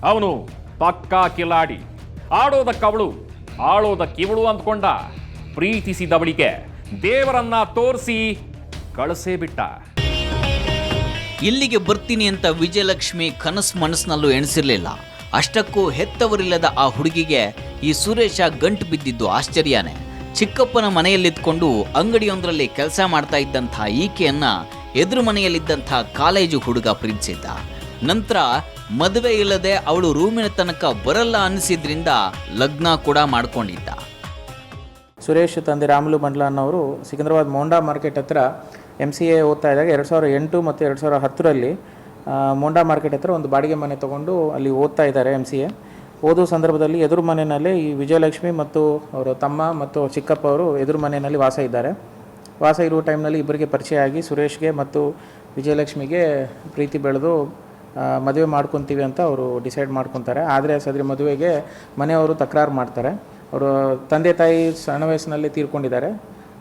ಅವನು ಪಕ್ಕಾ ಕಿಲಾಡಿ. ಆಡೋದಕ್ಕವಳು, ಆಳೋದಕ್ಕಿವಳು ಅಂದ್ಕೊಂಡ. ಪ್ರೀತಿಸಿದವಳಿಗೆ ದೇವರನ್ನ ತೋರಿಸಿ ಕಳಿಸೇ ಬಿಟ್ಟ. ಇಲ್ಲಿಗೆ ಬರ್ತೀನಿ ಅಂತ ವಿಜಯಲಕ್ಷ್ಮಿ ಮನಸ್ಸಿನಲ್ಲೂ ಎಣಿಸಿರ್ಲಿಲ್ಲ. ಅಷ್ಟಕ್ಕೂ ಹೆತ್ತವರಿಲ್ಲದ ಆ ಹುಡುಗಿಗೆ ಈ ಸುರೇಶ ಗಂಟು ಬಿದ್ದಿದ್ದು ಆಶ್ಚರ್ಯನೇ. ಚಿಕ್ಕಪ್ಪನ ಮನೆಯಲ್ಲಿದ್ಕೊಂಡು ಅಂಗಡಿಯೊಂದರಲ್ಲಿ ಕೆಲಸ ಮಾಡ್ತಾ ಇದ್ದಂಥ ಈಕೆಯನ್ನ ಎದುರು ಮನೆಯಲ್ಲಿದ್ದಂಥ ಕಾಲೇಜು ಹುಡುಗ ಪ್ರೀತಿಸಿದ್ದ. ನಂತರ ಮದುವೆ ಇಲ್ಲದೆ ಅವಳು ರೂಮಿನ ತನಕ ಬರಲ್ಲ ಅನಿಸಿದ್ರಿಂದ ಲಗ್ನ ಕೂಡ ಮಾಡ್ಕೊಂಡಿದ್ದ. ಸುರೇಶ್ ತಂದೆ ರಾಮುಲು ಬಂಡ್ಲ ಅನ್ನೋರು ಸಿಕಂದ್ರಾಬಾದ್ ಮೋಂಡಾ ಮಾರ್ಕೆಟ್ ಹತ್ರ MCA ಓದ್ತಾ ಇದ್ದಾಗ 2008 ಮತ್ತು 2010ರಲ್ಲಿ ಮೋಂಡಾ ಮಾರ್ಕೆಟ್ ಹತ್ರ ಒಂದು ಬಾಡಿಗೆ ಮನೆ ತೊಗೊಂಡು ಅಲ್ಲಿ ಓದ್ತಾ ಇದ್ದಾರೆ MCA. ಓದೋ ಸಂದರ್ಭದಲ್ಲಿ ಎದುರು ಮನೆಯಲ್ಲಿ ಈ ವಿಜಯಲಕ್ಷ್ಮಿ ಮತ್ತು ಅವರ ತಮ್ಮ ಮತ್ತು ಚಿಕ್ಕಪ್ಪ ಅವರು ಎದುರು ಮನೆಯಲ್ಲಿ ವಾಸ ಇದ್ದಾರೆ. ವಾಸ ಇರುವ ಟೈಮ್ನಲ್ಲಿ ಇಬ್ಬರಿಗೆ ಪರಿಚಯ ಆಗಿ ಸುರೇಶ್ಗೆ ಮತ್ತು ವಿಜಯಲಕ್ಷ್ಮಿಗೆ ಪ್ರೀತಿ ಬೆಳೆದು ಮದುವೆ ಮಾಡ್ಕೊತೀವಿ ಅಂತ ಅವರು ಡಿಸೈಡ್ ಮಾಡ್ಕೊತಾರೆ. ಆದರೆ ಸದ್ರಿ ಮದುವೆಗೆ ಮನೆಯವರು ತಕರಾರು ಮಾಡ್ತಾರೆ. ಅವರು ತಂದೆ ತಾಯಿ ಸಣ್ಣ ವಯಸ್ಸಿನಲ್ಲಿ ತೀರ್ಕೊಂಡಿದ್ದಾರೆ.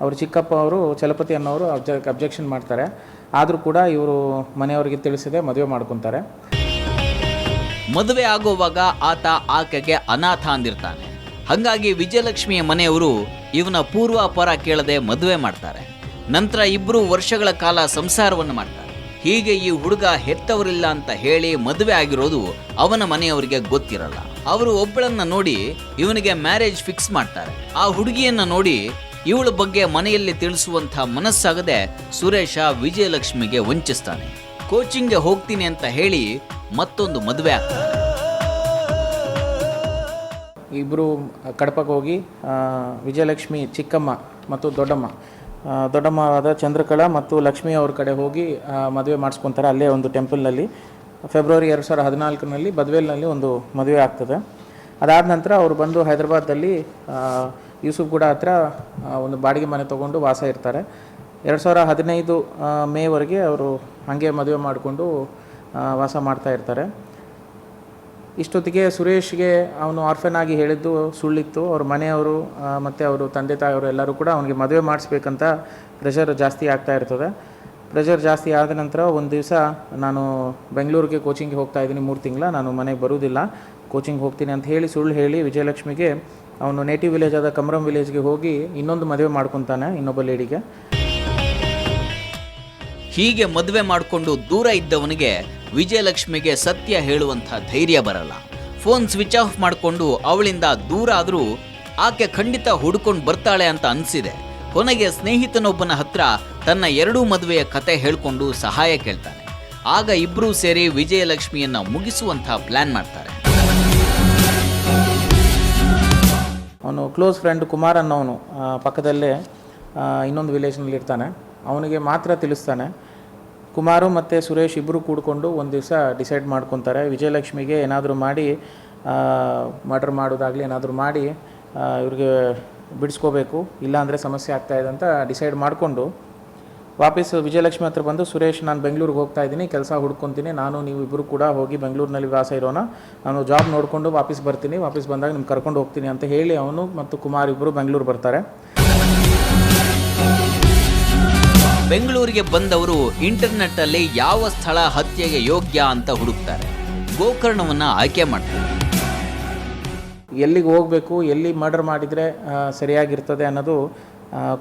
ಅವರು ಚಿಕ್ಕಪ್ಪ ಅವರು ಚಲಪತಿ ಅನ್ನೋರು ಅಬ್ಜೆಕ್ಷನ್ ಮಾಡ್ತಾರೆ. ಆದರೂ ಕೂಡ ಇವರು ಮನೆಯವರಿಗೆ ತಿಳಿಸದೆ ಮದುವೆ ಮಾಡ್ಕೊತಾರೆ. ಮದುವೆ ಆಗುವಾಗ ಆತ ಆಕೆಗೆ ಅನಾಥ ಅಂದಿರ್ತಾನೆ. ಹಾಗಾಗಿ ವಿಜಯಲಕ್ಷ್ಮಿಯ ಮನೆಯವರು ಇವನ ಪೂರ್ವಾಪರ ಕೇಳದೆ ಮದುವೆ ಮಾಡ್ತಾರೆ. ನಂತರ ಇಬ್ಬರು ವರ್ಷಗಳ ಕಾಲ ಸಂಸಾರವನ್ನು ಮಾಡ್ತಾರೆ. ಹೀಗೆ ಈ ಹುಡುಗ ಹೆತ್ತವರಿಲ್ಲ ಅಂತ ಹೇಳಿ ಮದುವೆ ಆಗಿರೋದು ಅವನ ಮನೆಯವರಿಗೆ ಗೊತ್ತಿರಲ್ಲ. ಅವರು ಒಬ್ಬಳನ್ನ ನೋಡಿ ಇವನಿಗೆ ಮ್ಯಾರೇಜ್ ಫಿಕ್ಸ್ ಮಾಡ್ತಾರೆ. ಆ ಹುಡುಗಿಯನ್ನ ನೋಡಿ ಇವಳ ಬಗ್ಗೆ ಮನೆಯಲ್ಲಿ ತಿಳಿಸುವಂಥ ಮನಸ್ಸಾಗದೆ ಸುರೇಶ ವಿಜಯಲಕ್ಷ್ಮಿಗೆ ವಂಚಿಸ್ತಾನೆ. ಕೋಚಿಂಗ್ಗೆ ಹೋಗ್ತೀನಿ ಅಂತ ಹೇಳಿ ಮತ್ತೊಂದು ಮದುವೆ ಆಗ್ತಾರೆ. ಇಬ್ಬರು ಕಡಪಕ್ಕೆ ಹೋಗಿ ವಿಜಯಲಕ್ಷ್ಮಿ ಚಿಕ್ಕಮ್ಮ ಮತ್ತು ದೊಡ್ಡಮ್ಮವಾದ ಚಂದ್ರಕಲಾ ಮತ್ತು ಲಕ್ಷ್ಮಿ ಅವ್ರ ಕಡೆ ಹೋಗಿ ಮದುವೆ ಮಾಡಿಸ್ಕೊತಾರೆ. ಅಲ್ಲೇ ಒಂದು ಟೆಂಪಲ್ನಲ್ಲಿ ಫೆಬ್ರವರಿ 2014ರಲ್ಲಿ ಬದ್ವೇಲ್ನಲ್ಲಿ ಒಂದು ಮದುವೆ ಆಗ್ತದೆ. ಅದಾದ ನಂತರ ಅವರು ಬಂದು ಹೈದರಾಬಾದಲ್ಲಿ ಯೂಸುಫ್ಗೂಡ ಹತ್ರ ಒಂದು ಬಾಡಿಗೆ ಮನೆ ತೊಗೊಂಡು ವಾಸ ಇರ್ತಾರೆ. 2015 ಮೇವರೆಗೆ ಅವರು ಹಾಗೆ ಮದುವೆ ಮಾಡಿಕೊಂಡು ವಾಸ ಮಾಡ್ತಾ ಇರ್ತಾರೆ. ಇಷ್ಟೊತ್ತಿಗೆ ಸುರೇಶ್ಗೆ ಅವನು ಆರ್ಫನ್ ಆಗಿ ಹೇಳಿದ್ದು ಸುಳ್ಳಿತ್ತು. ಅವ್ರ ಮನೆಯವರು ಮತ್ತು ಅವರು ತಂದೆ ತಾಯಿಯವರು ಎಲ್ಲರೂ ಕೂಡ ಅವನಿಗೆ ಮದುವೆ ಮಾಡಿಸ್ಬೇಕಂತ ಪ್ರೆಷರ್ ಜಾಸ್ತಿ ಆಗ್ತಾ ಇರ್ತದೆ. ಪ್ರೆಷರ್ ಜಾಸ್ತಿ ಆದ ನಂತರ ಒಂದು ದಿವಸ ನಾನು ಬೆಂಗಳೂರಿಗೆ ಕೋಚಿಂಗ್ಗೆ ಹೋಗ್ತಾ ಇದ್ದೀನಿ, 3 ತಿಂಗಳ ನಾನು ಮನೆಗೆ ಬರುವುದಿಲ್ಲ, ಕೋಚಿಂಗ್ ಹೋಗ್ತೀನಿ ಅಂತ ಹೇಳಿ ಸುಳ್ಳು ಹೇಳಿ ವಿಜಯಲಕ್ಷ್ಮಿಗೆ ಅವನು ನೇಟಿವ್ ವಿಲೇಜ್ ಆದ ಕಮರಂ ವಿಲೇಜ್ಗೆ ಹೋಗಿ ಇನ್ನೊಂದು ಮದುವೆ ಮಾಡ್ಕೊತಾನೆ ಇನ್ನೊಬ್ಬ ಲೇಡಿಗೆ. ಹೀಗೆ ಮದುವೆ ಮಾಡಿಕೊಂಡು ದೂರ ಇದ್ದವನಿಗೆ ವಿಜಯಲಕ್ಷ್ಮಿಗೆ ಸತ್ಯ ಹೇಳುವಂಥ ಧೈರ್ಯ ಬರಲ್ಲ. ಫೋನ್ ಸ್ವಿಚ್ ಆಫ್ ಮಾಡಿಕೊಂಡು ಅವಳಿಂದ ದೂರ ಆದರೂ ಆಕೆ ಖಂಡಿತ ಹುಡ್ಕೊಂಡು ಬರ್ತಾಳೆ ಅಂತ ಅನಿಸಿದೆ. ಕೊನೆಗೆ ಸ್ನೇಹಿತನೊಬ್ಬನ ಹತ್ರ ತನ್ನ 2 ಮದುವೆಯ ಕತೆ ಹೇಳ್ಕೊಂಡು ಸಹಾಯ ಕೇಳ್ತಾನೆ. ಆಗ ಇಬ್ಬರೂ ಸೇರಿ ವಿಜಯಲಕ್ಷ್ಮಿಯನ್ನ ಮುಗಿಸುವಂಥ ಪ್ಲಾನ್ ಮಾಡ್ತಾರೆ. ಅವನು ಕ್ಲೋಸ್ ಫ್ರೆಂಡ್ ಕುಮಾರ್ ಅನ್ನೋನು ಪಕ್ಕದಲ್ಲೇ ಇನ್ನೊಂದು ವಿಲೇಜ್ನಲ್ಲಿ ಇರ್ತಾನೆ. ಅವನಿಗೆ ಮಾತ್ರ ತಿಳಿಸ್ತಾನೆ. ಕುಮಾರು ಮತ್ತು ಸುರೇಶ್ ಇಬ್ಬರು ಕೂಡಿಕೊಂಡು ಒಂದು ದಿವಸ ಡಿಸೈಡ್ ಮಾಡ್ಕೊತಾರೆ ವಿಜಯಲಕ್ಷ್ಮಿಗೆ ಏನಾದರೂ ಮಾಡಿ ಮರ್ಡರ್ ಮಾಡೋದಾಗಲಿ ಏನಾದರೂ ಮಾಡಿ ಇವ್ರಿಗೆ ಬಿಡಿಸ್ಕೋಬೇಕು, ಇಲ್ಲಾಂದರೆ ಸಮಸ್ಯೆ ಆಗ್ತಾಯಿದೆ ಅಂತ ಡಿಸೈಡ್ ಮಾಡಿಕೊಂಡು ವಾಪಸ್ ವಿಜಯಲಕ್ಷ್ಮಿ ಹತ್ರ ಬಂದು, ಸುರೇಶ್ ನಾನು ಬೆಂಗಳೂರಿಗೆ ಹೋಗ್ತಾ ಇದ್ದೀನಿ, ಕೆಲಸ ಹುಡ್ಕೊತೀನಿ, ನಾನು ನೀವು ಇಬ್ಬರು ಕೂಡ ಹೋಗಿ ಬೆಂಗಳೂರಿನಲ್ಲಿ ವಾಸ ಇರೋಣ, ನಾನು ಜಾಬ್ ನೋಡಿಕೊಂಡು ವಾಪಸ್ ಬರ್ತೀನಿ, ವಾಪಸ್ ಬಂದಾಗ ನಿಮ್ಗೆ ಕರ್ಕೊಂಡು ಹೋಗ್ತೀನಿ ಅಂತ ಹೇಳಿ ಅವನು ಮತ್ತು ಕುಮಾರ್ ಇಬ್ಬರು ಬೆಂಗಳೂರು ಬರ್ತಾರೆ. ಬೆಂಗಳೂರಿಗೆ ಬಂದವರು ಇಂಟರ್ನೆಟ್ಟಲ್ಲಿ ಯಾವ ಸ್ಥಳ ಹತ್ಯೆಗೆ ಯೋಗ್ಯ ಅಂತ ಹುಡುಕ್ತಾರೆ. ಗೋಕರ್ಣವನ್ನು ಆಯ್ಕೆ ಮಾಡ್ತಾರೆ. ಎಲ್ಲಿಗೆ ಹೋಗಬೇಕು, ಎಲ್ಲಿ ಮರ್ಡರ್ ಮಾಡಿದರೆ ಸರಿಯಾಗಿರ್ತದೆ ಅನ್ನೋದು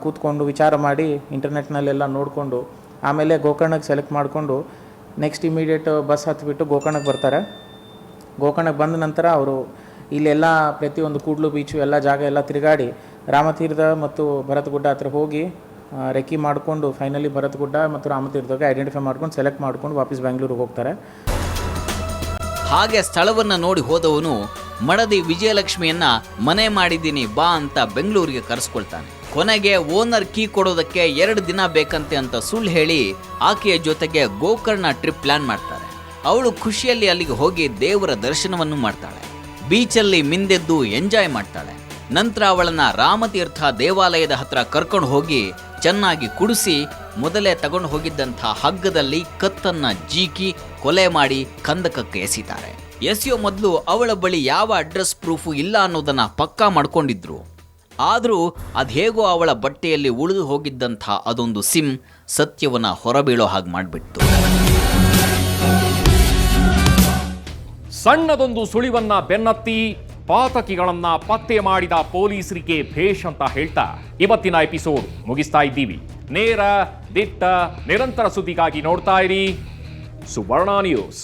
ಕೂತ್ಕೊಂಡು ವಿಚಾರ ಮಾಡಿ ಇಂಟರ್ನೆಟ್ನಲ್ಲೆಲ್ಲ ನೋಡಿಕೊಂಡು ಆಮೇಲೆ ಗೋಕರ್ಣಕ್ಕೆ ಸೆಲೆಕ್ಟ್ ಮಾಡಿಕೊಂಡು ನೆಕ್ಸ್ಟ್ ಇಮಿಡಿಯೇಟ್ ಬಸ್ ಹತ್ತಿಬಿಟ್ಟು ಗೋಕರ್ಣಕ್ಕೆ ಬರ್ತಾರೆ. ಗೋಕರ್ಣಕ್ಕೆ ಬಂದ ನಂತರ ಅವರು ಇಲ್ಲೆಲ್ಲ ಪ್ರತಿಯೊಂದು ಕೂಡ್ಲು ಬೀಚು ಎಲ್ಲ ಜಾಗ ಎಲ್ಲ ತಿರುಗಾಡಿ ರಾಮತೀರ್ಥ ಮತ್ತು ಭರತಗುಡ್ಡ ಹತ್ರ ಹೋಗಿ ರೆಕ್ಕಿ ಮಾಡಿಕೊಂಡು ಫೈನಲಿ ಭರತಗುಡ್ಡ ಮತ್ತು ರಾಮತೀರ್ಥಕ್ಕೆ ಐಡೆಂಟಿಫೈ ಮಾಡ್ಕೊಂಡು ಸೆಲೆಕ್ಟ್ ಮಾಡ್ಕೊಂಡು ವಾಪಸ್ ಬೆಂಗಳೂರಿಗೆ ಹೋಗ್ತಾರೆ. ಹಾಗೆ ಸ್ಥಳವನ್ನು ನೋಡಿ ಹೋದವನು ಮಡದಿ ವಿಜಯಲಕ್ಷ್ಮಿಯನ್ನ ಮನೆ ಮಾಡಿದ್ದೀನಿ ಬಾ ಅಂತ ಬೆಂಗಳೂರಿಗೆ ಕರೆಸ್ಕೊಳ್ತಾನೆ. ಕೊನೆಗೆ ಓನರ್ ಕೀ ಕೊಡೋದಕ್ಕೆ 2 ದಿನ ಬೇಕಂತೆ ಅಂತ ಸುಳ್ಳು ಹೇಳಿ ಆಕೆಯ ಜೊತೆಗೆ ಗೋಕರ್ಣ ಟ್ರಿಪ್ ಪ್ಲಾನ್ ಮಾಡ್ತಾರೆ. ಅವಳು ಖುಷಿಯಲ್ಲಿ ಅಲ್ಲಿಗೆ ಹೋಗಿ ದೇವರ ದರ್ಶನವನ್ನು ಮಾಡ್ತಾಳೆ. ಬೀಚಲ್ಲಿ ಮಿಂದೆದ್ದು ಎಂಜಾಯ್ ಮಾಡ್ತಾಳೆ. ನಂತರ ಅವಳನ್ನ ರಾಮತೀರ್ಥ ದೇವಾಲಯದ ಹತ್ರ ಕರ್ಕೊಂಡು ಹೋಗಿ ಚೆನ್ನಾಗಿ ಕುಡಿಸಿ ಮೊದಲೇ ತಗೊಂಡು ಹೋಗಿದ್ದಂಥ ಹಗ್ಗದಲ್ಲಿ ಕತ್ತನ್ನ ಜೀಕಿ ಕೊಲೆ ಮಾಡಿ ಕಂದಕಕ್ಕೆ ಎಸಿತಾರೆ. ಎಸೆಯೋ ಮೊದಲು ಅವಳ ಬಳಿ ಯಾವ ಅಡ್ರೆಸ್ ಪ್ರೂಫು ಇಲ್ಲ ಅನ್ನೋದನ್ನ ಪಕ್ಕಾ ಮಾಡ್ಕೊಂಡಿದ್ರು. ಆದರೂ ಅದೇಗೋ ಅವಳ ಬಟ್ಟೆಯಲ್ಲಿ ಉಳಿದು ಹೋಗಿದ್ದಂಥ ಅದೊಂದು ಸಿಮ್ ಸತ್ಯವನ್ನ ಹೊರಬೀಳೋ ಹಾಗೆ ಮಾಡಿಬಿಟ್ಟು. ಸಣ್ಣದೊಂದು ಸುಳಿವನ್ನ ಬೆನ್ನತ್ತಿ ಪಾತಕಿಗಳನ್ನ ಪತ್ತೆ ಮಾಡಿದ ಪೊಲೀಸರಿಗೆ ಭೇಷ್ ಅಂತ ಹೇಳ್ತಾ ಇವತ್ತಿನ ಎಪಿಸೋಡ್ ಮುಗಿಸ್ತಾ ಇದ್ದೀವಿ. ನೇರ, ದಿಟ್ಟ, ನಿರಂತರ ಸುದ್ದಿಗಾಗಿ ನೋಡ್ತಾ ಇರಿ ಸುವರ್ಣ ನ್ಯೂಸ್.